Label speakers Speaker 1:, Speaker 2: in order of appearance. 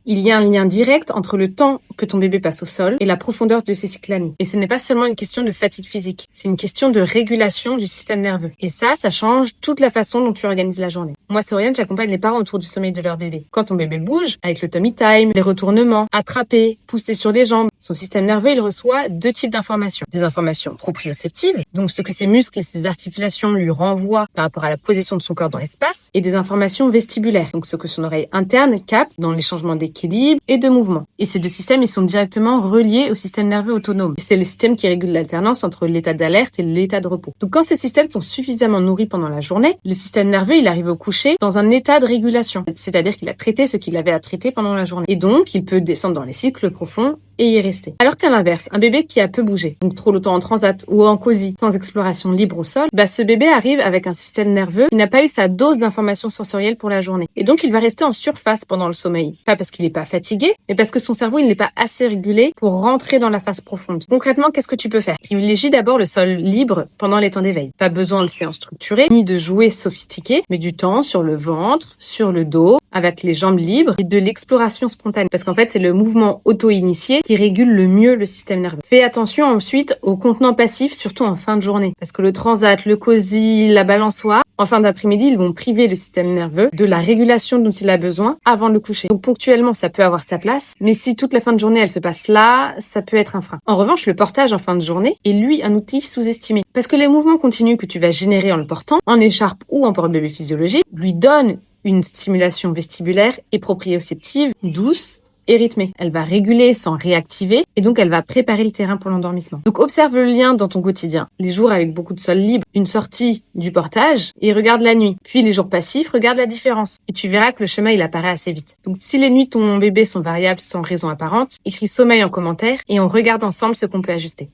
Speaker 1: Il y a un lien direct entre le temps que ton bébé passe au sol et la profondeur de ses cycles la nuit. Et ce n'est pas seulement une question de fatigue physique, c'est une question de régulation du système nerveux. Et ça change toute la façon dont tu organises la journée. Moi, Soriane, j'accompagne les parents autour du sommeil de leur bébé. Quand ton bébé bouge, avec le tummy time, les retournements, attraper, pousser sur les jambes, son système nerveux, il reçoit 2 types d'informations. Des informations proprioceptives, donc ce que ses muscles et ses articulations lui renvoient par rapport à la position de son corps dans l'espace, et des informations vestibulaires, donc ce que son oreille interne capte dans les changements d'équilibre et de mouvement. Et ces 2 systèmes, ils sont directement reliés au système nerveux autonome. C'est le système qui régule l'alternance entre l'état d'alerte et l'état de repos. Donc quand ces systèmes sont suffisamment nourris pendant la journée, le système nerveux, il arrive au coucher dans un état de régulation. C'est-à-dire qu'il a traité ce qu'il avait à traiter pendant la journée. Et donc, il peut descendre dans les cycles profonds et y rester. Alors qu'à l'inverse, un bébé qui a peu bougé, donc trop longtemps en transat ou en cosy, sans exploration libre au sol, ce bébé arrive avec un système nerveux qui n'a pas eu sa dose d'informations sensorielles pour la journée. Et donc, il va rester en surface pendant le sommeil. Pas parce qu'il n'est pas fatigué, mais parce que son cerveau, il n'est pas assez régulé pour rentrer dans la phase profonde. Concrètement, qu'est-ce que tu peux faire? Privilégie d'abord le sol libre pendant les temps d'éveil. Pas besoin de séances structurées, ni de jouets sophistiqués, mais du temps sur le ventre, sur le dos, avec les jambes libres et de l'exploration spontanée. Parce qu'en fait, c'est le mouvement auto-initié qui régule le mieux le système nerveux. Fais attention ensuite aux contenants passifs, surtout en fin de journée. Parce que le transat, le cosy, la balançoire, en fin d'après-midi, ils vont priver le système nerveux de la régulation dont il a besoin avant de le coucher. Donc ponctuellement, ça peut avoir sa place, mais si toute la fin de journée, elle se passe là, ça peut être un frein. En revanche, le portage en fin de journée est lui un outil sous-estimé. Parce que les mouvements continus que tu vas générer en le portant, en écharpe ou en porte-bébé physiologique, lui donnent une stimulation vestibulaire et proprioceptive douce et rythmée. Elle va réguler sans réactiver et donc elle va préparer le terrain pour l'endormissement. Donc observe le lien dans ton quotidien. Les jours avec beaucoup de sol libre, une sortie du portage et regarde la nuit. Puis les jours passifs, regarde la différence. Et tu verras que le chemin il apparaît assez vite. Donc si les nuits de ton bébé sont variables sans raison apparente, écris sommeil en commentaire et on regarde ensemble ce qu'on peut ajuster.